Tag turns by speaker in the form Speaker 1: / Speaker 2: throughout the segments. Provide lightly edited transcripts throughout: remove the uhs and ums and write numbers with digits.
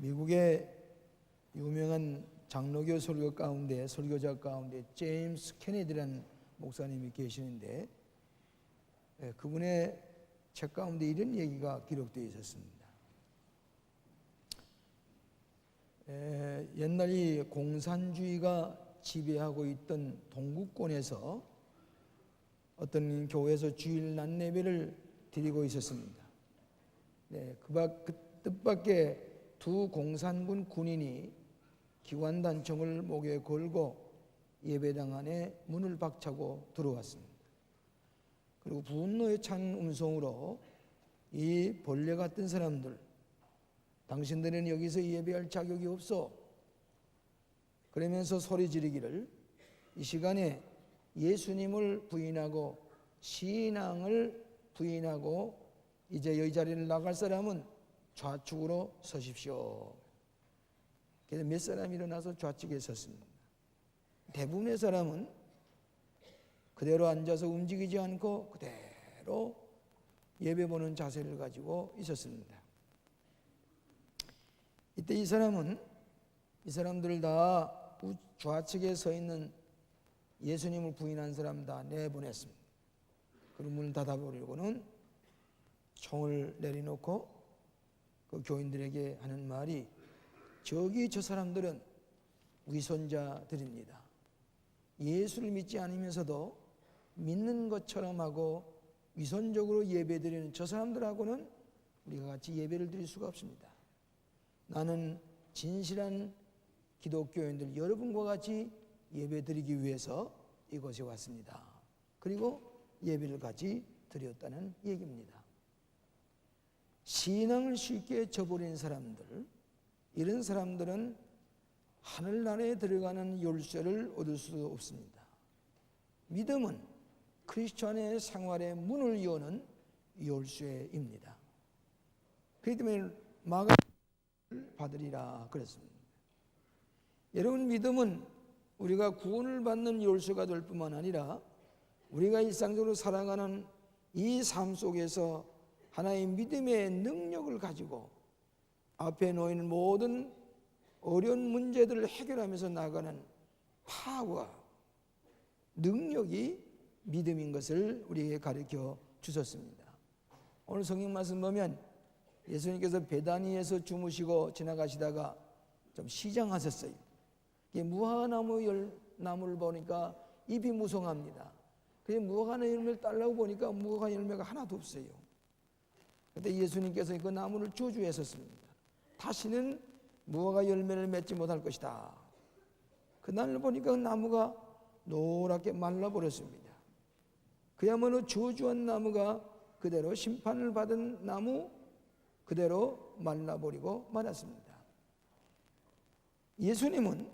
Speaker 1: 미국의 유명한 장로교 설교자 가운데 제임스 케네디라는 목사님이 계시는데 그분의 책 가운데 이런 얘기가 기록되어 있었습니다. 옛날 이 공산주의가 지배하고 있던 동구권에서 어떤 교회에서 주일 낮 예배를 드리고 있었습니다. 그 뜻밖의 두 공산군 군인이 기관단총을 목에 걸고 예배당 안에 문을 박차고 들어왔습니다. 그리고 분노에 찬 음성으로 이 벌레 같은 사람들, 당신들은 여기서 예배할 자격이 없어. 그러면서 소리 지르기를, 이 시간에 예수님을 부인하고 신앙을 부인하고 이제 이 자리를 나갈 사람은 좌측으로 서십시오. 그래서 몇 사람이 일어나서 좌측에 섰습니다. 대부분의 사람은 그대로 앉아서 움직이지 않고 그대로 예배 보는 자세를 가지고 있었습니다. 이때 이 사람들을 다 좌측에 서 있는 예수님을 부인한 사람 다 내보냈습니다. 그리고 문을 닫아버리고는 총을 내려놓고 그 교인들에게 하는 말이, 저기 저 사람들은 위선자들입니다. 예수를 믿지 않으면서도 믿는 것처럼 하고 위선적으로 예배드리는 저 사람들하고는 우리가 같이 예배를 드릴 수가 없습니다. 나는 진실한 기독교인들 여러분과 같이 예배드리기 위해서 이곳에 왔습니다. 그리고 예배를 같이 드렸다는 얘기입니다. 신앙을 쉽게 저버린 사람들, 이런 사람들은 하늘나라에 들어가는 열쇠를 얻을 수 없습니다. 믿음은 크리스천의 생활의 문을 여는 열쇠입니다. 그렇기 때문에 마가를 받으리라 그랬습니다. 여러분, 믿음은 우리가 구원을 받는 열쇠가 될 뿐만 아니라 우리가 일상적으로 살아가는 이 삶 속에서 하나의 믿음의 능력을 가지고 앞에 놓인 모든 어려운 문제들을 해결하면서 나가는 파워, 능력이 믿음인 것을 우리에게 가르쳐 주셨습니다. 오늘 성경 말씀 보면 예수님께서 베다니에서 주무시고 지나가시다가 좀 시장하셨어요. 무화과나무 나무를 보니까 잎이 무성합니다. 그래서 무화과 열매를 따려고 보니까 무화과 열매가 하나도 없어요. 그때 예수님께서 그 나무를 저주했었습니다. 다시는 무화과 열매를 맺지 못할 것이다. 그날 보니까 그 나무가 노랗게 말라버렸습니다. 그야말로 저주한 나무가 그대로 심판을 받은 나무 그대로 말라버리고 말았습니다. 예수님은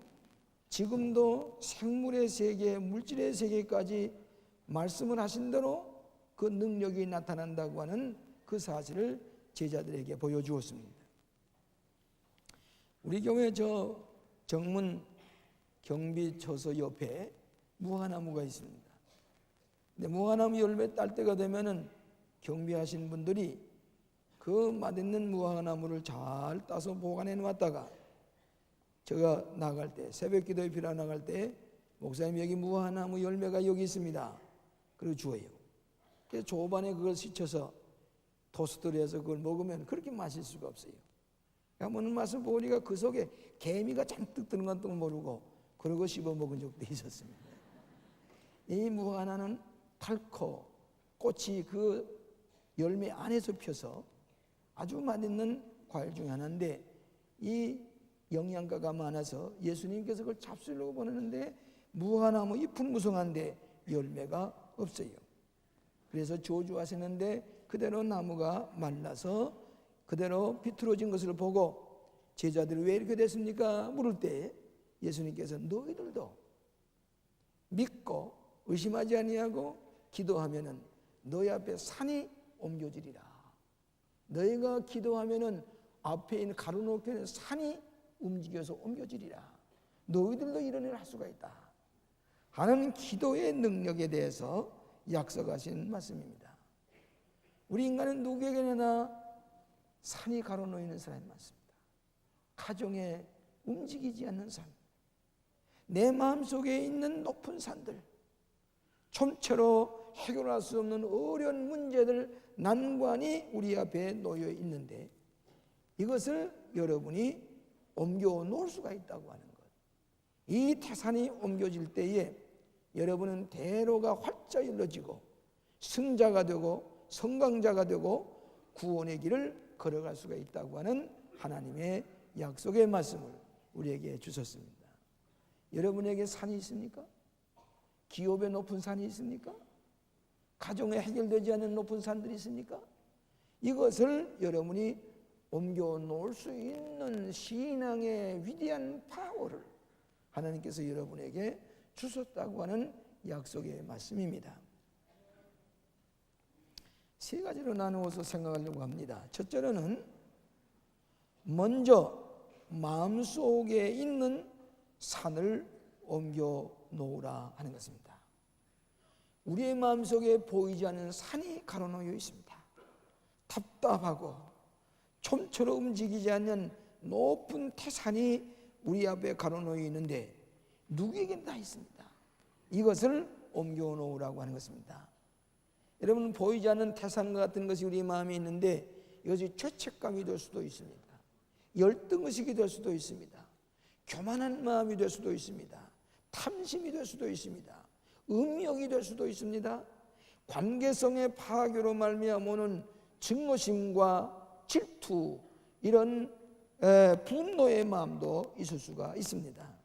Speaker 1: 지금도 생물의 세계, 물질의 세계까지 말씀을 하신 대로 그 능력이 나타난다고 하는 그 사실을 제자들에게 보여주었습니다. 우리 교회 저 정문 경비처소 옆에 무화과나무가 있습니다. 근데 무화과나무 열매 딸 때가 되면은 경비하신 분들이 그 맛있는 무화과나무를 잘 따서 보관해 놨다가 제가 나갈 때, 새벽 기도에 필요하 나갈 때, 목사님 여기 무화과나무 열매가 여기 있습니다. 그리고 주어요. 그래서 조반에 그걸 씻혀서 토스트를 해서 그걸 먹으면 그렇게 마실 수가 없어요. 먹는 맛을 보니까 그 속에 개미가 잔뜩 드는 것도 모르고 그러고 씹어 먹은 적도 있었습니다. 이 무화과는 닳고 꽃이 그 열매 안에서 펴서 아주 맛있는 과일 중에 하나인데 이 영양가가 많아서 예수님께서 그걸 잡수려고 보내는데 무화과나무 잎은 무성한데 열매가 없어요. 그래서 저주하시는데 그대로 나무가 말라서 그대로 비틀어진 것을 보고 제자들이 왜 이렇게 됐습니까? 물을 때 예수님께서 너희들도 믿고 의심하지 아니하고 기도하면은 너희 앞에 산이 옮겨지리라. 너희가 기도하면은 앞에 있는 가로놓게 있는 산이 움직여서 옮겨지리라. 너희들도 이런 일을 할 수가 있다 하는 기도의 능력에 대해서 약속하신 말씀입니다. 우리 인간은 누구에게나 산이 가로놓이는 사람이 많습니다. 가정에 움직이지 않는 산, 내 마음속에 있는 높은 산들, 좀처럼 해결할 수 없는 어려운 문제들, 난관이 우리 앞에 놓여 있는데 이것을 여러분이 옮겨 놓을 수가 있다고 하는 것. 이 태산이 옮겨질 때에 여러분은 대로가 활짝 열려지고 승자가 되고 성강자가 되고 구원의 길을 걸어갈 수가 있다고 하는 하나님의 약속의 말씀을 우리에게 주셨습니다. 여러분에게 산이 있습니까? 기업의 높은 산이 있습니까? 가정에 해결되지 않는 높은 산들이 있습니까? 이것을 여러분이 옮겨 놓을 수 있는 신앙의 위대한 파워를 하나님께서 여러분에게 주셨다고 하는 약속의 말씀입니다. 세 가지로 나누어서 생각하려고 합니다. 첫째로는 먼저 마음속에 있는 산을 옮겨 놓으라 하는 것입니다. 우리의 마음속에 보이지 않는 산이 가로놓여 있습니다. 답답하고 좀처럼 움직이지 않는 높은 태산이 우리 앞에 가로놓여 있는데 누구에게나 다 있습니다. 이것을 옮겨 놓으라고 하는 것입니다. 여러분, 보이지 않는 태산 같은 것이 우리 마음에 있는데 이것이 죄책감이 될 수도 있습니다. 열등의식이 될 수도 있습니다. 교만한 마음이 될 수도 있습니다. 탐심이 될 수도 있습니다. 음욕이 될 수도 있습니다. 관계성의 파괴로 말미암아 오는 증오심과 질투, 이런 분노의 마음도 있을 수가 있습니다.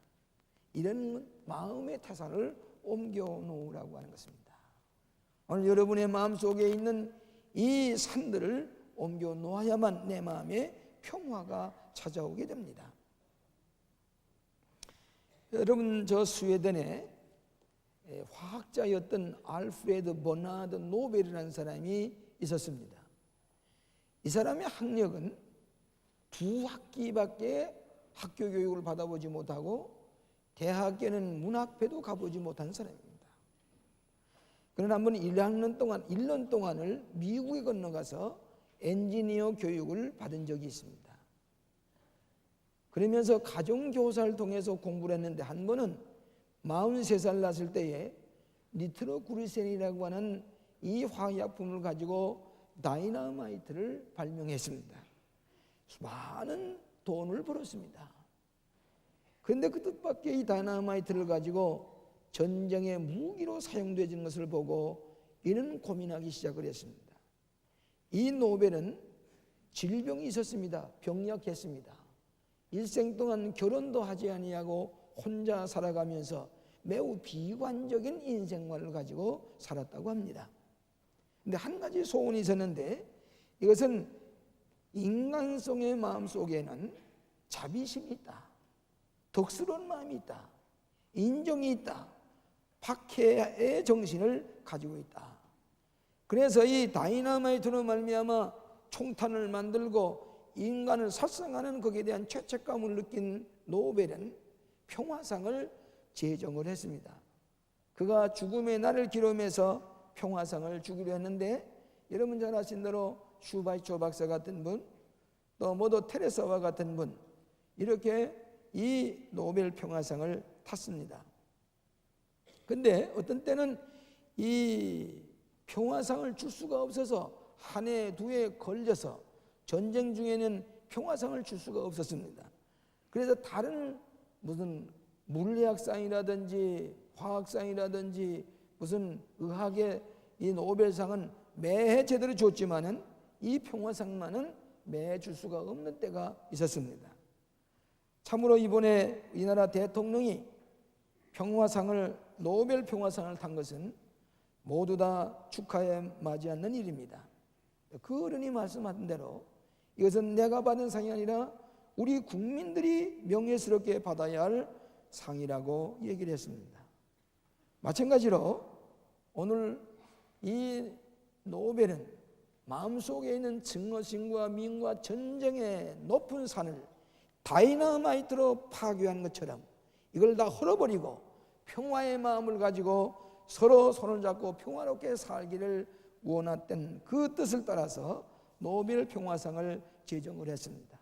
Speaker 1: 이런 마음의 태산을 옮겨 놓으라고 하는 것입니다. 오늘 여러분의 마음속에 있는 이 산들을 옮겨 놓아야만 내 마음에 평화가 찾아오게 됩니다. 여러분, 저 스웨덴에 화학자였던 알프레드 버나드 노벨이라는 사람이 있었습니다. 이 사람의 학력은 2학기밖에 학교 교육을 받아보지 못하고 대학에는 문학회도 가보지 못한 사람입니다. 그러나 한번 1년 동안을 미국에 건너가서 엔지니어 교육을 받은 적이 있습니다. 그러면서 가정교사를 통해서 공부를 했는데 한 번은 43살 났을 때에 니트로그리센이라고 하는 이 화학약품을 가지고 다이너마이트를 발명했습니다. 많은 돈을 벌었습니다. 그런데 그 뜻밖의 이 다이너마이트를 가지고 전쟁의 무기로 사용되는 것을 보고 이는 고민하기 시작을 했습니다. 이 노벨은 질병이 있었습니다. 병약했습니다. 일생 동안 결혼도 하지 아니하고 혼자 살아가면서 매우 비관적인 인생관을 가지고 살았다고 합니다. 그런데 한 가지 소원이 있었는데 이것은 인간성의 마음 속에는 자비심이 있다, 덕스러운 마음이 있다, 인정이 있다, 박해의 정신을 가지고 있다. 그래서 이 다이너마이트로 말미암아 총탄을 만들고 인간을 살상하는 것에 대한 죄책감을 느낀 노벨은 평화상을 제정을 했습니다. 그가 죽음의 날을 기념해서 평화상을 주기로 했는데 여러분 잘 아신 대로 슈바이처 박사 같은 분, 또 모더 테레사와 같은 분, 이렇게 이 노벨 평화상을 탔습니다. 근데 어떤 때는 이 평화상을 줄 수가 없어서 한 해, 두 해 걸려서 전쟁 중에는 평화상을 줄 수가 없었습니다. 그래서 다른 무슨 물리학상이라든지 화학상이라든지 무슨 의학의 이 노벨상은 매해 제대로 줬지만은 이 평화상만은 매해 줄 수가 없는 때가 있었습니다. 참으로 이번에 이 나라 대통령이 평화상을, 노벨 평화상을 탄 것은 모두 다 축하에 맞지 않는 일입니다. 그 어른이 말씀하신 대로 이것은 내가 받은 상이 아니라 우리 국민들이 명예스럽게 받아야 할 상이라고 얘기를 했습니다. 마찬가지로 오늘 이 노벨은 마음속에 있는 증오심과 미움과 전쟁의 높은 산을 다이너마이트로 파괴한 것처럼 이걸 다 헐어버리고 평화의 마음을 가지고 서로 손을 잡고 평화롭게 살기를 원했던 그 뜻을 따라서 노벨 평화상을 제정을 했습니다.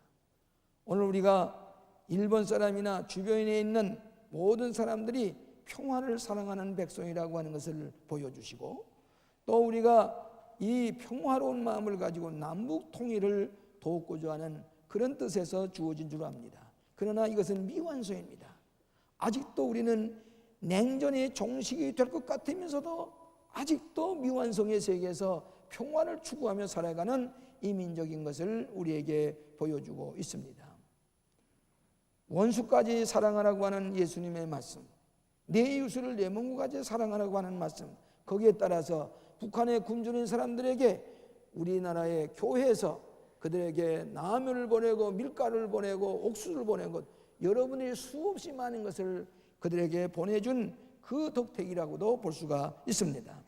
Speaker 1: 오늘 우리가 일본 사람이나 주변에 있는 모든 사람들이 평화를 사랑하는 백성이라고 하는 것을 보여주시고, 또 우리가 이 평화로운 마음을 가지고 남북 통일을 돕고자 하는 그런 뜻에서 주어진 줄 압니다. 그러나 이것은 미완성입니다. 아직도 우리는 냉전의 종식이 될 것 같으면서도 아직도 미완성의 세계에서 평화를 추구하며 살아가는 이민족인 것을 우리에게 보여주고 있습니다. 원수까지 사랑하라고 하는 예수님의 말씀, 내 이웃을 내 몸과같이 사랑하라고 하는 말씀, 거기에 따라서 북한에 굶주린 사람들에게 우리나라의 교회에서 그들에게 나물을 보내고 밀가루를 보내고 옥수수를 보내고 여러분이 수없이 많은 것을 그들에게 보내준 그 덕택이라고도 볼 수가 있습니다.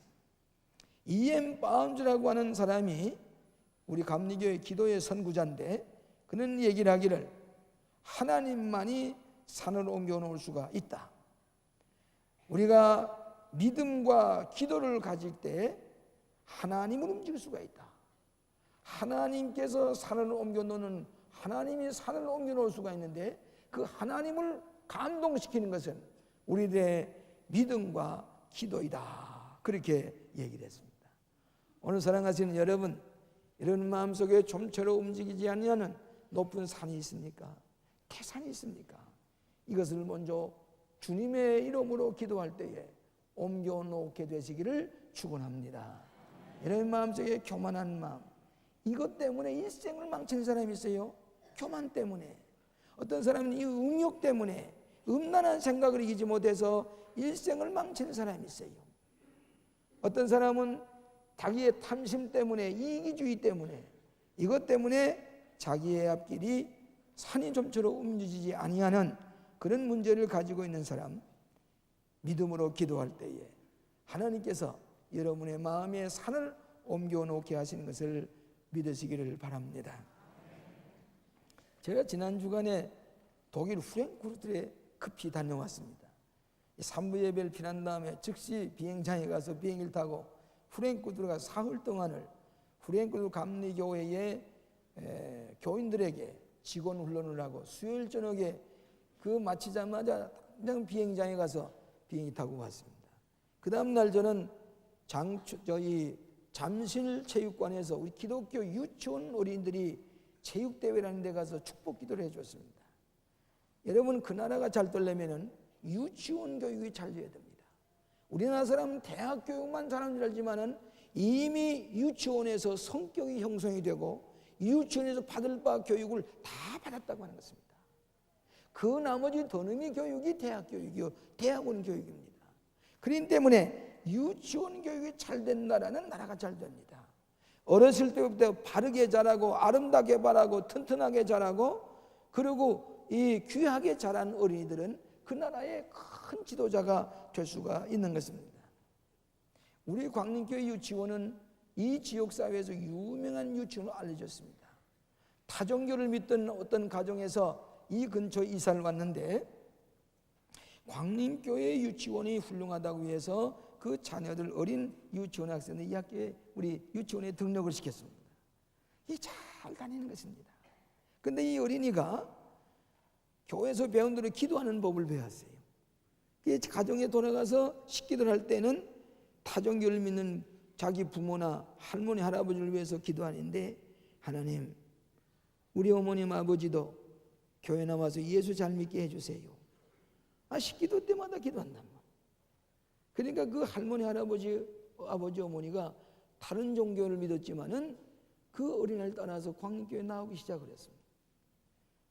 Speaker 1: E.M. 바운즈라고 하는 사람이 우리 감리교의 기도의 선구자인데, 그는 얘기를 하기를 하나님만이 산을 옮겨 놓을 수가 있다. 우리가 믿음과 기도를 가질 때 하나님을 움직일 수가 있다. 하나님께서 산을 옮겨 놓는, 하나님이 산을 옮겨 놓을 수가 있는데, 그 하나님을 감동시키는 것은 우리들의 믿음과 기도이다. 그렇게 얘기를 했습니다. 오늘 사랑하시는 여러분, 이런 마음속에 좀처럼 움직이지 않는 높은 산이 있습니까? 태산이 있습니까? 이것을 먼저 주님의 이름으로 기도할 때에 옮겨놓게 되시기를 축원합니다. 이런 마음속에 교만한 마음, 이것 때문에 일생을 망치는 사람이 있어요. 교만 때문에. 어떤 사람은 이 음욕 때문에 음란한 생각을 이기지 못해서 일생을 망치는 사람이 있어요. 어떤 사람은 자기의 탐심 때문에, 이기주의 때문에, 이것 때문에 자기의 앞길이 산이 좀처럼 움직이지 아니하는 그런 문제를 가지고 있는 사람, 믿음으로 기도할 때에 하나님께서 여러분의 마음에 산을 옮겨 놓게 하시는 것을 믿으시기를 바랍니다. 제가 지난 주간에 독일 프랭크푸르트에 급히 다녀왔습니다. 3부 예배를 피난 다음에 즉시 비행장에 가서 비행기를 타고 프랭크푸르트에 가서 사흘 동안을 프랭크푸르트 감리교회의 교인들에게 직원 훈련을 하고, 수요일 저녁에 그 마치자마자 당장 비행장에 가서 비행기 타고 왔습니다. 그 다음 날 저는 저희 잠실 체육관에서 우리 기독교 유치원 어린이들이 체육대회라는 데 가서 축복 기도를 해줬습니다. 여러분, 그 나라가 잘 되려면 유치원 교육이 잘 돼야 됩니다. 우리나라 사람은 대학 교육만 잘하는 줄 알지만은 이미 유치원에서 성격이 형성이 되고 유치원에서 받을 바 교육을 다 받았다고 하는 것입니다. 그 나머지 더 넘이 교육이 대학 교육이요, 대학원 교육입니다. 그렇기 때문에 유치원 교육이 잘 된 나라는 나라가 잘 됩니다. 어렸을 때부터 바르게 자라고 아름답게 바라고 튼튼하게 자라고, 그리고 이 귀하게 자란 어린이들은 그 나라의 큰 지도자가 될 수가 있는 것입니다. 우리 광림교회 유치원은 이 지역사회에서 유명한 유치원으로 알려졌습니다. 타종교를 믿던 어떤 가정에서 이 근처에 이사를 왔는데, 광림교회 유치원이 훌륭하다고 해서 그 자녀들, 어린 유치원 학생들 이 학교에, 우리 유치원에 등록을 시켰습니다. 이 잘 다니는 것입니다. 그런데 이 어린이가 교회에서 배운 대로 기도하는 법을 배웠어요. 가정에 돌아가서 식기도를 할 때는 타종교를 믿는 자기 부모나 할머니, 할아버지를 위해서 기도하는데, 하나님, 우리 어머님, 아버지도 교회 나와서 예수 잘 믿게 해주세요. 식기도 때마다 기도한단 말이에요. 그러니까 그 할머니, 할아버지, 아버지, 어머니가 다른 종교를 믿었지만은 그 어린아이를 따라서 광림교회에 나오기 시작을 했습니다.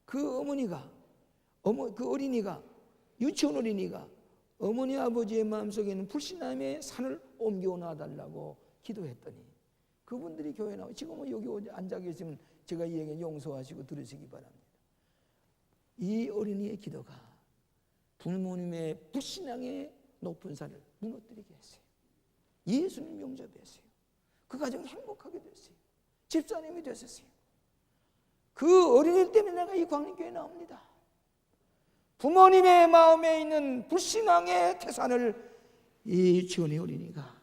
Speaker 1: 그 어머니가, 그 어린이가, 유치원 어린이가 어머니, 아버지의 마음속에는 불신함의 산을 옮겨 놔달라고 기도했더니 그분들이 교회에 나와, 지금은 여기 앉아 계시면 제가 이 얘기 용서하시고 들으시기 바랍니다. 이 어린이의 기도가 부모님의 불신앙의 높은 산을 무너뜨리게 했어요. 예수님 용접했어요. 그 가정이 행복하게 됐어요. 집사님이 되셨어요. 그 어린이 때문에 내가 이 광림교회에 나옵니다. 부모님의 마음에 있는 불신앙의 태산을 이 유치원의 어린이가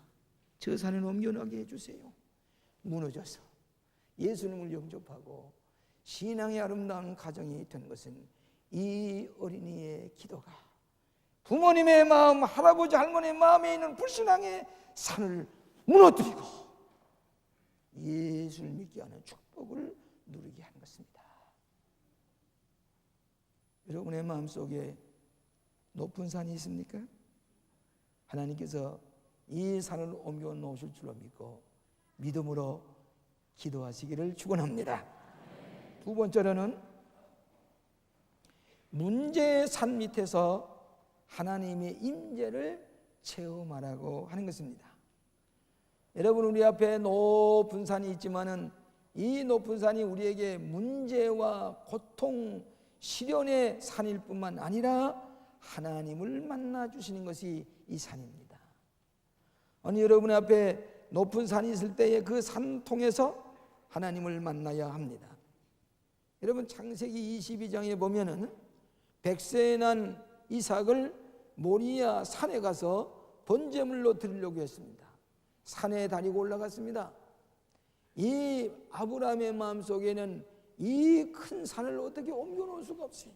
Speaker 1: 저 산에 옮겨나게 해주세요. 무너져서 예수님을 영접하고 신앙의 아름다운 가정이 된 것은 이 어린이의 기도가 부모님의 마음, 할아버지 할머니의 마음에 있는 불신앙의 산을 무너뜨리고 예수를 믿게 하는 축복을 누리게 하는 것입니다. 여러분의 마음속에 높은 산이 있습니까? 하나님께서 이 산을 옮겨 놓으실 줄로 믿고 믿음으로 기도하시기를 축원합니다. 두 번째로는 문제의 산 밑에서 하나님의 임재를 체험하라고 하는 것입니다. 여러분, 우리 앞에 높은 산이 있지만은 이 높은 산이 우리에게 문제와 고통, 시련의 산일 뿐만 아니라 하나님을 만나 주시는 것이 이 산입니다. 아니, 여러분 앞에 높은 산이 있을 때에 그 산 통해서 하나님을 만나야 합니다. 여러분, 창세기 22장에 보면은 100세에 난 이삭을 모리아 산에 가서 번제물로 드리려고 했습니다. 산에 다니고 올라갔습니다. 이 아브라함의 마음속에는 이 큰 산을 어떻게 옮겨놓을 수가 없어요.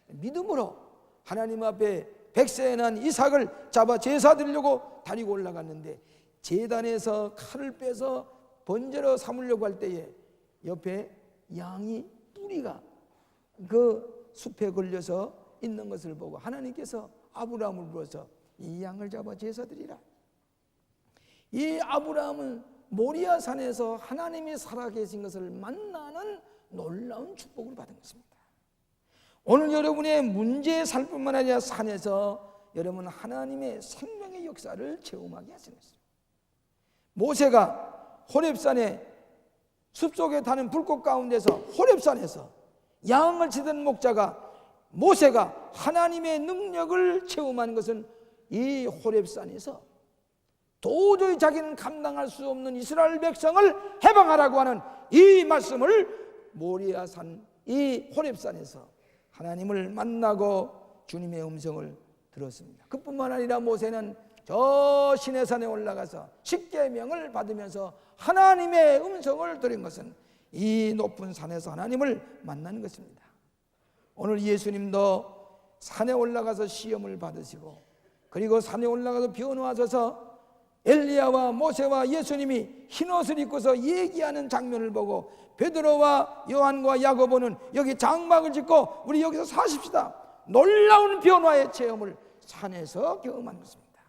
Speaker 1: 믿음으로 하나님 앞에 100세에 난 이삭을 잡아 제사 드리려고 다니고 올라갔는데 제단에서 칼을 빼서 번제로 삼으려고 할 때에 옆에 양이 뿌리가 그 숲에 걸려서 있는 것을 보고 하나님께서 아브라함을 불러서 이 양을 잡아 제사 드리라. 이 아브라함은 모리아 산에서 하나님이 살아계신 것을 만나는 놀라운 축복을 받은 것입니다. 오늘 여러분의 문제에 살 뿐만 아니라 산에서 여러분 하나님의 생명의 역사를 체험하게 하시는 것입니다. 모세가 호렙산에 숲속에 타는 불꽃 가운데서 호렙산에서 양을 치던 목자가 모세가 하나님의 능력을 체험하는 것은 이 호렙산에서 도저히 자기는 감당할 수 없는 이스라엘 백성을 해방하라고 하는 이 말씀을 모리아산 이 호렙산에서 하나님을 만나고 주님의 음성을 들었습니다. 그뿐만 아니라 모세는 저 시내산에 올라가서 십계명을 받으면서 하나님의 음성을 들은 것은 이 높은 산에서 하나님을 만나는 것입니다. 오늘 예수님도 산에 올라가서 시험을 받으시고 그리고 산에 올라가서 변호하셔서 엘리야와 모세와 예수님이 흰옷을 입고서 얘기하는 장면을 보고 베드로와 요한과 야고보는 여기 장막을 짓고 우리 여기서 사십시다. 놀라운 변화의 체험을 산에서 경험한 것입니다.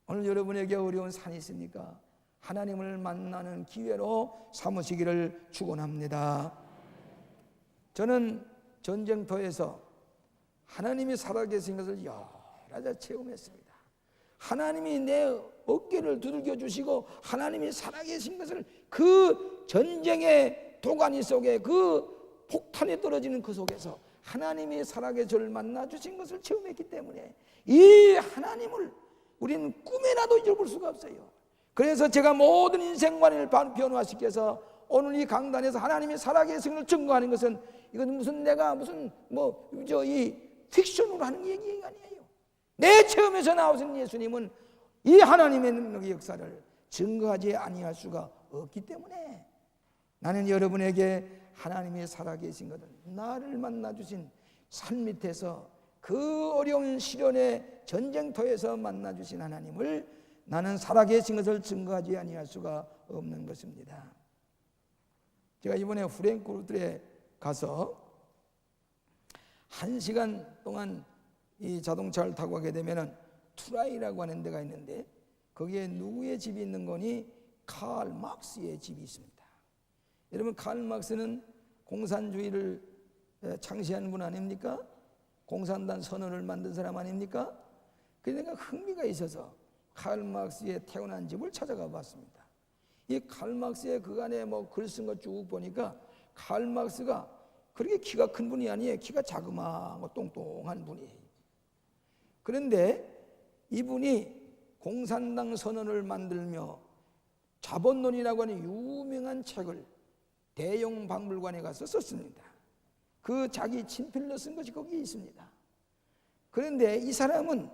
Speaker 1: 오늘 여러분에게 어려운 산이 있습니까? 하나님을 만나는 기회로 삼으시기를 축원합니다. 저는 전쟁터에서 하나님이 살아계신 것을 여러 번 체험했습니다. 하나님이 내 어깨를 두들겨 주시고 하나님이 살아계신 것을 그 전쟁의 도가니 속에 그 폭탄이 떨어지는 그 속에서 하나님이 살아계신 저를 만나 주신 것을 체험했기 때문에 이 하나님을 우리는 꿈에라도 잊어볼 수가 없어요. 그래서 제가 모든 인생관을 변화시켜서 오늘 이 강단에서 하나님이 살아계신 것을 증거하는 것은 이건 무슨 내가 무슨 이 픽션으로 하는 얘기가 아니에요. 내 체험에서 나오신 예수님은 이 하나님의 능력의 역사를 증거하지 아니할 수가 없기 때문에 나는 여러분에게 하나님이 살아계신 것을 나를 만나주신 산 밑에서 그 어려운 시련의 전쟁터에서 만나주신 하나님을 나는 살아계신 것을 증거하지 아니할 수가 없는 것입니다. 제가 이번에 프랭크푸르트에 가서 1시간 동안 이 자동차를 타고 가게 되면은 투라이라고 하는 데가 있는데 거기에 누구의 집이 있는 거니? 칼 막스의 집이 있습니다. 여러분, 칼 막스는 공산주의를 창시한 분 아닙니까? 공산당 선언을 만든 사람 아닙니까? 그러니까 흥미가 있어서 칼 막스의 태어난 집을 찾아가 봤습니다. 이 칼 막스의 그간에 글 쓴 거 쭉 보니까 칼 막스가 그렇게 키가 큰 분이 아니에요. 키가 자그마하고 똥똥한 분이에요. 그런데 이분이 공산당 선언을 만들며 자본론이라고 하는 유명한 책을 대형 박물관에 가서 썼습니다. 그 자기 친필로 쓴 것이 거기에 있습니다. 그런데 이 사람은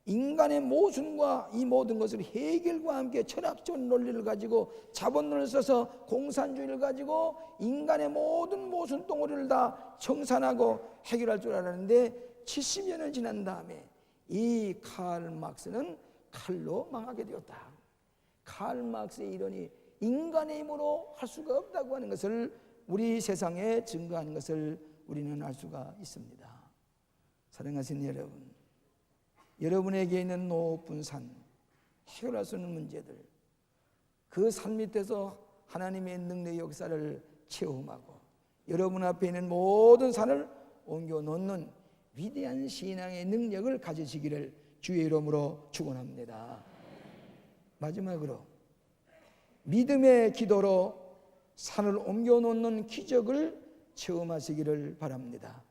Speaker 1: 인간의 모순과 이 모든 것을 해결과 함께 철학적 논리를 가지고 자본론을 써서 공산주의를 가지고 인간의 모든 모순 덩어리를 다 청산하고 해결할 줄 알았는데 70여 년 지난 다음에 이 칼 막스는 칼로 망하게 되었다. 칼 막스의 이론이 인간의 힘으로 할 수가 없다고 하는 것을 우리 세상에 증거하는 것을 우리는 알 수가 있습니다. 사랑하시는 여러분, 여러분에게 있는 높은 산, 해결할 수 있는 문제들, 그 산 밑에서 하나님의 능력의 역사를 체험하고 여러분 앞에 있는 모든 산을 옮겨 놓는 위대한 신앙의 능력을 가지시기를 주의 이름으로 축원합니다. 마지막으로 믿음의 기도로 산을 옮겨 놓는 기적을 체험하시기를 바랍니다.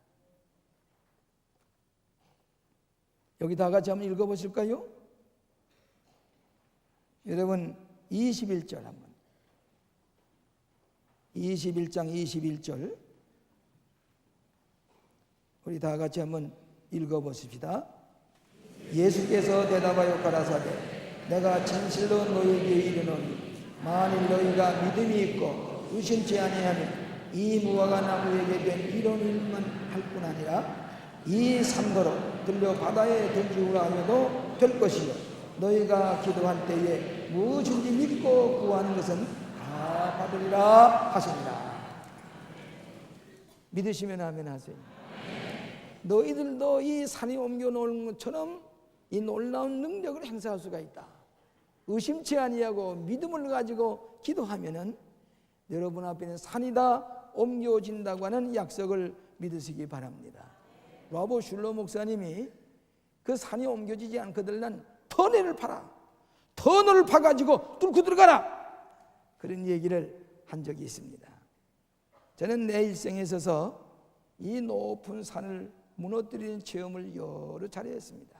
Speaker 1: 여기 다 같이 한번 읽어보실까요? 여러분 21절 한번 21장 21절 우리 다 같이 한번 읽어보십시다. 예수께서 대답하여 가라사대 내가 진실로 너희에게 이르노니 만일 너희가 믿음이 있고 의심치 아니하면 이 무화과 나무에게 된 이런 일만 할 뿐 아니라 이 산더러 들려 바다에 던지우라 하여도 될 것이요 너희가 기도할 때에 무엇인지 믿고 구하는 것은 다 받으리라 하시니라. 믿으시면 아멘 하세요. 너희들도 이 산이 옮겨 놓은 것처럼 이 놀라운 능력을 행사할 수가 있다. 의심치 아니하고 믿음을 가지고 기도하면은 여러분 앞에 있는 산이 다 옮겨진다고 하는 약속을 믿으시기 바랍니다. 라보 슐러 목사님이 그 산이 옮겨지지 않거든 터널을 파라, 터널을 파가지고 뚫고 들어가라, 그런 얘기를 한 적이 있습니다. 저는 내 일생에 있어서 이 높은 산을 무너뜨리는 체험을 여러 차례 했습니다.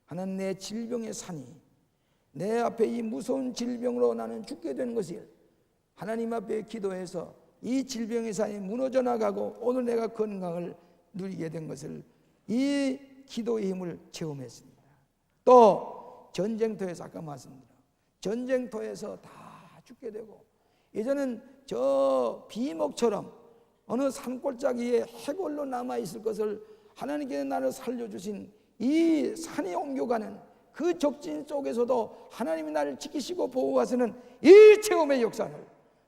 Speaker 1: 하나는 내 질병의 산이 내 앞에 이 무서운 질병으로 나는 죽게 된 것을 하나님 앞에 기도해서 이 질병의 산이 무너져 나가고 오늘 내가 건강을 누리게 된 것을 이 기도의 힘을 체험했습니다. 또 전쟁터에서 아까 말씀드린 전쟁터에서 다 죽게 되고 예전엔 저 비목처럼 어느 산골짜기에 해골로 남아있을 것을 하나님께서 나를 살려주신 이 산이 옮겨가는 그 적진 속에서도 하나님이 나를 지키시고 보호하시는 이 체험의 역사를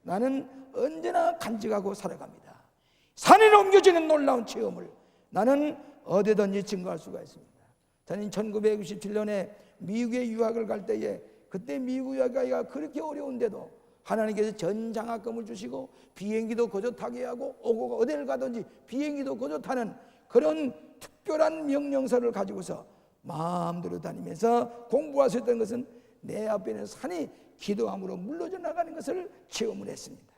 Speaker 1: 나는 언제나 간직하고 살아갑니다. 산에 옮겨지는 놀라운 체험을 나는 어디든지 증거할 수가 있습니다. 저는 1967년에 미국에 유학을 갈 때에 그때 미국 유학가기가 그렇게 어려운데도 하나님께서 전장학금을 주시고 비행기도 거저 타게 하고 오고 어디를 가든지 비행기도 거저 타는 그런 특별한 명령서를 가지고서 마음대로 다니면서 공부할 수 있다는 것은 내 앞에 있는 산이 기도함으로 물러져 나가는 것을 체험을 했습니다.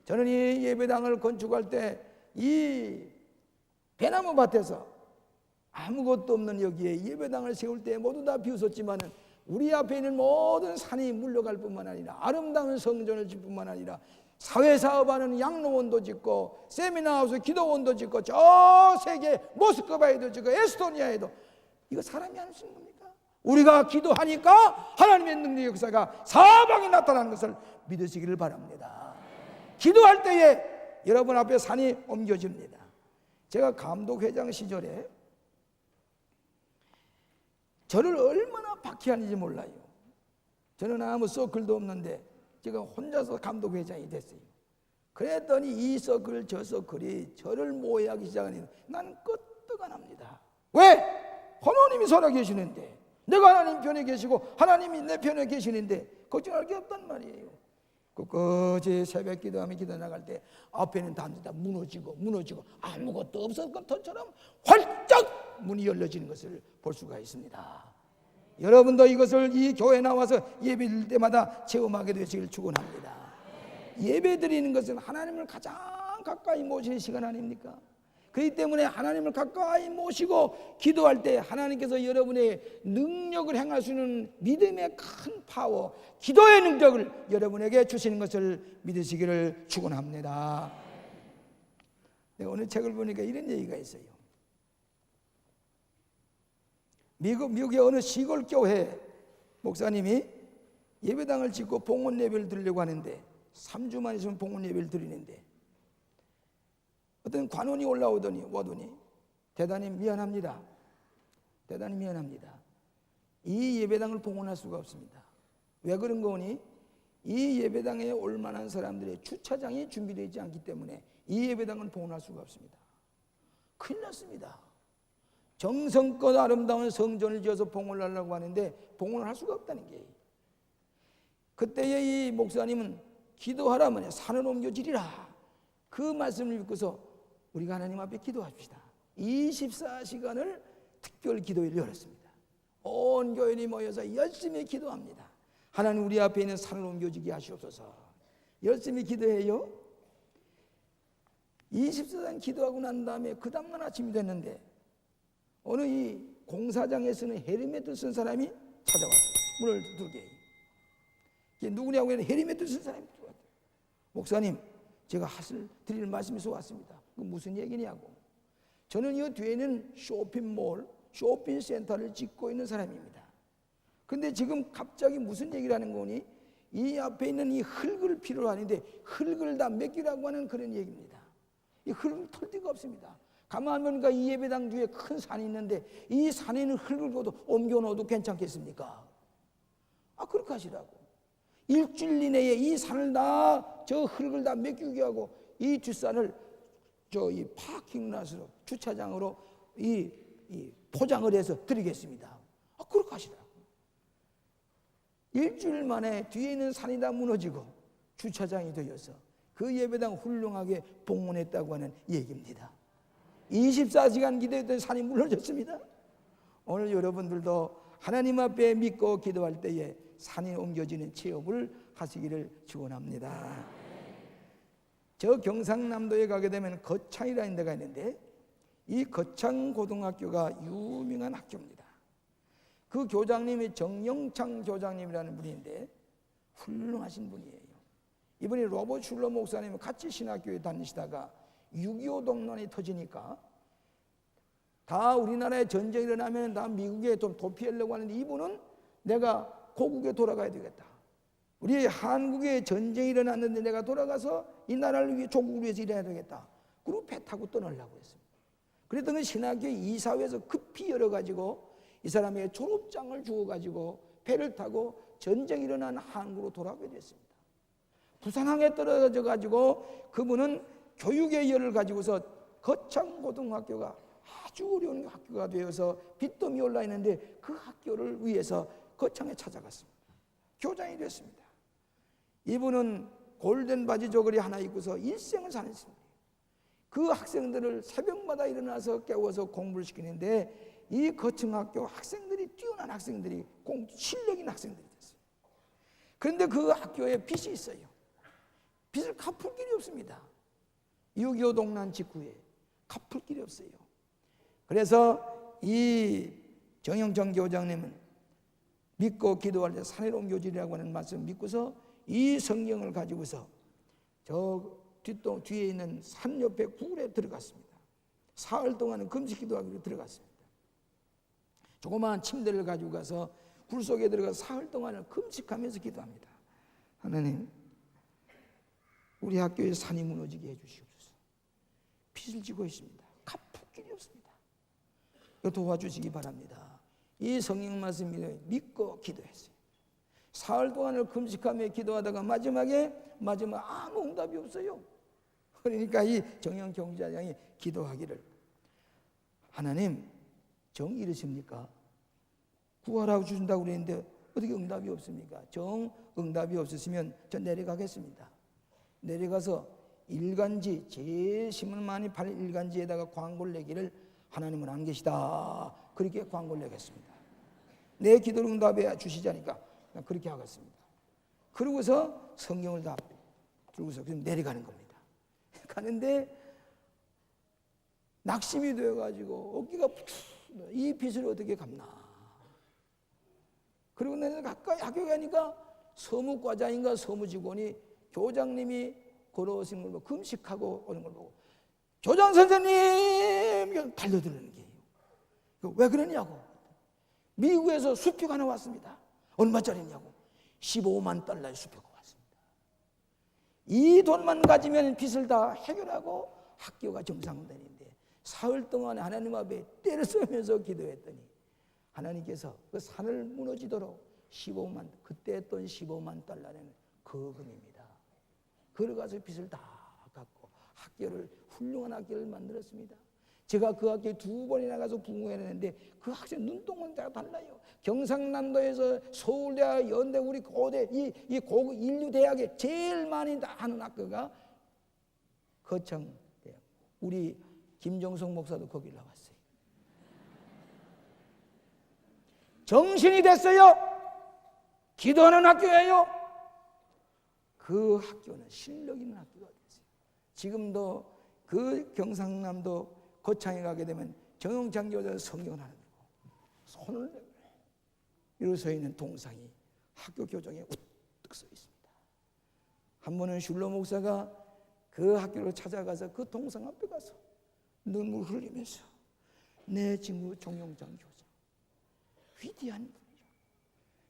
Speaker 1: 저는 이 예배당을 건축할 때 이 배나무 밭에서 아무것도 없는 여기에 예배당을 세울 때 모두 다 비웃었지만은 우리 앞에 있는 모든 산이 물러갈 뿐만 아니라 아름다운 성전을 짓을 뿐만 아니라 사회사업하는 양로원도 짓고 세미나하우스 기도원도 짓고 저 세계 모스크바에도 짓고 에스토니아에도 이거 사람이 할 수 있는 겁니까? 우리가 기도하니까 하나님의 능력의 역사가 사방에 나타나는 것을 믿으시기를 바랍니다. 기도할 때에 여러분 앞에 산이 옮겨집니다. 제가 감독회장 시절에 저를 얼마나 박해하는지 몰라요. 저는 아무 서클도 없는데 제가 혼자서 감독회장이 됐어요. 그랬더니 이 서클 저 서클이 저를 모해하기 시작하니 나는 끄떡 안 합니다. 왜? 하나님이 살아계시는데 내가 하나님 편에 계시고 하나님이 내 편에 계시는데 걱정할 게 없단 말이에요. 끝까지 새벽 기도하며 기도 나갈 때 앞에는 다 무너지고 아무것도 없었던 것처럼 활짝 문이 열려지는 것을 볼 수가 있습니다. 여러분도 이것을 이 교회에 나와서 예배 드릴 때마다 체험하게 되시길 축원합니다. 예배 드리는 것은 하나님을 가장 가까이 모시는 시간 아닙니까? 그렇기 때문에 하나님을 가까이 모시고 기도할 때 하나님께서 여러분의 능력을 행할 수 있는 믿음의 큰 파워, 기도의 능력을 여러분에게 주시는 것을 믿으시기를 축원합니다. 내가 오늘 책을 보니까 이런 얘기가 있어요. 미국의 어느 시골 교회 목사님이 예배당을 짓고 봉헌 예배를 드리려고 하는데 3주만 있으면 봉헌 예배를 드리는데 어떤 관원이 와더니 대단히 미안합니다. 이 예배당을 봉헌할 수가 없습니다. 왜 그런 거니? 이 예배당에 올 만한 사람들의 주차장이 준비되지 않기 때문에 이 예배당은 봉헌할 수가 없습니다. 큰일 났습니다. 정성껏 아름다운 성전을 지어서 봉헌을 하려고 하는데 봉헌을 할 수가 없다는 게. 그때의 이 목사님은 기도하라면 산을 옮겨지리라 그 말씀을 믿고서 우리가 하나님 앞에 기도합시다. 24시간을 특별 기도회를 열었습니다. 온 교인이 모여서 열심히 기도합니다. 하나님 우리 앞에 있는 산을 옮겨지게 하시옵소서. 열심히 기도해요. 24시간 기도하고 난 다음에 그 다음날 아침이 됐는데 어느 이 공사장에 쓰는 헤리메트 쓴 사람이 찾아왔어요. 문을 두들게. 이게 누구냐고 해서 헤리메트 쓴 사람이 들어왔어요. 목사님, 제가 드릴 말씀이 있어 왔습니다. 그 무슨 얘기냐고. 저는 이 뒤에는 쇼핑몰, 쇼핑센터를 짓고 있는 사람입니다. 근데 지금 갑자기 무슨 얘기를 하는 거니? 이 앞에 있는 이 흙을 필요로 하는데 흙을 다 맡기라고 하는 그런 얘기입니다. 이 흙을 털 데가 없습니다. 가만 보니까 이 예배당 뒤에 큰 산이 있는데 이 산에 있는 흙을 옮겨 놓아도 괜찮겠습니까? 그렇게 하시라고. 일주일 이내에 이 산을 저 흙을 다 맡기게 하고 이 뒷산을 이 파킹랏으로 주차장으로 이 포장을 해서 드리겠습니다. 그렇게 하시라고. 일주일 만에 뒤에 있는 산이 다 무너지고 주차장이 되어서 그 예배당 훌륭하게 봉헌했다고 하는 얘기입니다. 24시간 기도했던 산이 무너졌습니다. 오늘 여러분들도 하나님 앞에 믿고 기도할 때에 산이 옮겨지는 체험을 하시기를 축원합니다. 저 경상남도에 가게 되면 거창이라는 데가 있는데 이 거창고등학교가 유명한 학교입니다. 그 교장님이 정영창 교장님이라는 분인데 훌륭하신 분이에요. 이분이 로버트 슐러 목사님과 같이 신학교에 다니시다가 6.25 동란이 터지니까 다 우리나라에 전쟁이 일어나면 다 미국에 좀 도피하려고 하는데 이분은 내가 고국에 돌아가야 되겠다. 우리 한국에 전쟁이 일어났는데 내가 돌아가서 이 나라를 위해 조국을 위해서 일해야 되겠다. 그리고 배 타고 떠나려고 했습니다. 그랬더니 신학교 이사회에서 급히 열어가지고 이 사람에게 졸업장을 주어가지고 배를 타고 전쟁이 일어난 한국으로 돌아가게 됐습니다. 부산항에 떨어져 가지고 그분은 교육의 열을 가지고서 거창고등학교가 아주 어려운 학교가 되어서 빚더미 올라 있는데 그 학교를 위해서 거창에 찾아갔습니다. 교장이 됐습니다. 이분은 골든 바지 저고리 하나 입고서 일생을 사냈습니다. 그 학생들을 새벽마다 일어나서 깨워서 공부를 시키는데 이 거창학교 학생들이 뛰어난 학생들이 실력 있는 학생들이 됐어요. 그런데 그 학교에 빚이 있어요. 빚을 갚을 길이 없습니다. 6.25 동란 직후에 갚을 길이 없어요. 그래서 이 정영정 교장님은 믿고 기도할 때 산에 옮겨지리라고 하는 말씀을 믿고서 이 성경을 가지고서 저 뒤에 있는 산 옆에 굴에 들어갔습니다. 사흘 동안은 금식 기도하기로 들어갔습니다. 조그마한 침대를 가지고 가서 굴 속에 들어가서 사흘 동안을 금식하면서 기도합니다. 하나님, 우리 학교에 산이 무너지게 해주시옵소서. 빚을 지고 있습니다. 갚을 길이 없습니다. 이거 도와주시기 바랍니다. 이 성경 말씀을 믿고 기도했어요. 사흘 동안을 금식하며 기도하다가 마지막에 아무 응답이 없어요. 그러니까 이 정영 경자장이 기도하기를, 하나님 정 이르십니까? 구하라고 주신다고 그랬는데 어떻게 응답이 없습니까? 정 응답이 없으시면 전 내려가겠습니다. 내려가서 일간지, 제일 신문 많이 팔린 일간지에다가 광고를 내기를 하나님은 안 계시다, 그렇게 광고를 내겠습니다. 내 기도를 응답해 주시자니까 그렇게 하겠습니다. 그러고서 성경을 다 들고서 그럼 내려가는 겁니다. 가는데 낙심이 되어가지고 어깨가 이 빚을 어떻게 갚나. 그리고 내가 가까이 학교 가니까 서무과장인가 서무직원이 교장님이 걸어오신 걸 보고 금식하고 오는 걸 보고 교장 선생님 달려드는 게요. 왜 그러냐고. 미국에서 수표가 나왔습니다. 얼마짜리냐고? 15만 달러의 수표가 왔습니다. 이 돈만 가지면 빚을 다 해결하고 학교가 정상되는데 사흘 동안 하나님 앞에 때를 쓰면서 기도했더니 하나님께서 그 산을 무너지도록 15만, 그때 했던 15만 달러는 거금입니다. 걸어가서 빚을 다 갚고 학교를, 훌륭한 학교를 만들었습니다. 제가 그 학교에 2번이나 가서 부흥회했는데 그 학생 눈동은 다 달라요. 경상남도에서 서울대학, 연대, 우리 고대, 이 고급 인류 대학에 제일 많이 하는 학교가 거창대학. 우리 김정성 목사도 거기 나왔어요. 정신이 됐어요. 기도하는 학교예요. 그 학교는 실력 있는 학교가 됐어요. 지금도 그 경상남도 거창에 가게 되면 정영창 교사 성경을 하나 들고 손을 내고 이러고 서 있는 동상이 학교 교정에 우뚝 서 있습니다. 한 번은 슐러 목사가 그 학교를 찾아가서 그 동상 앞에 가서 눈물 흘리면서 내 친구 정영창 교사 위대한 분이라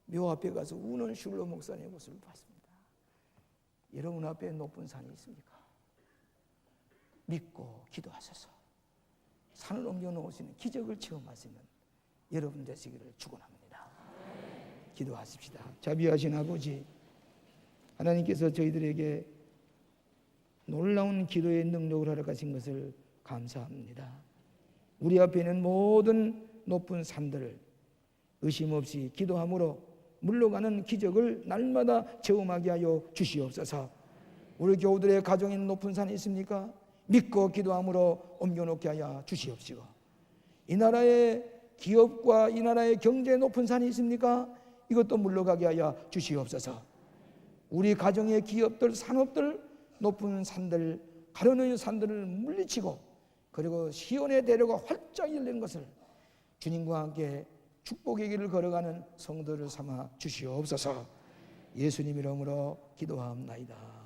Speaker 1: 묘 앞에 가서 우는 슐러 목사의 모습을 봤습니다. 여러분 앞에 높은 산이 있습니까? 믿고 기도하셔서 산을 옮겨 놓으시는 기적을 체험하시는 여러분 되시기를 축원합니다. 기도하십시다. 자비하신 아버지, 하나님께서 저희들에게 놀라운 기도의 능력을 허락하신 것을 감사합니다. 우리 앞에 있는 모든 높은 산들을 의심 없이 기도함으로 물러가는 기적을 날마다 체험하게 하여 주시옵소서. 우리 교우들의 가정에 높은 산이 있습니까? 믿고 기도함으로 옮겨놓게 하여 주시옵시고, 이 나라의 기업과 이 나라의 경제에 높은 산이 있습니까? 이것도 물러가게 하여 주시옵소서. 우리 가정의 기업들, 산업들, 높은 산들, 가려놓은 산들을 물리치고 그리고 시온의 대로가 활짝 열리는 것을 주님과 함께 축복의 길을 걸어가는 성도를 삼아 주시옵소서. 예수님 이름으로 기도하옵나이다.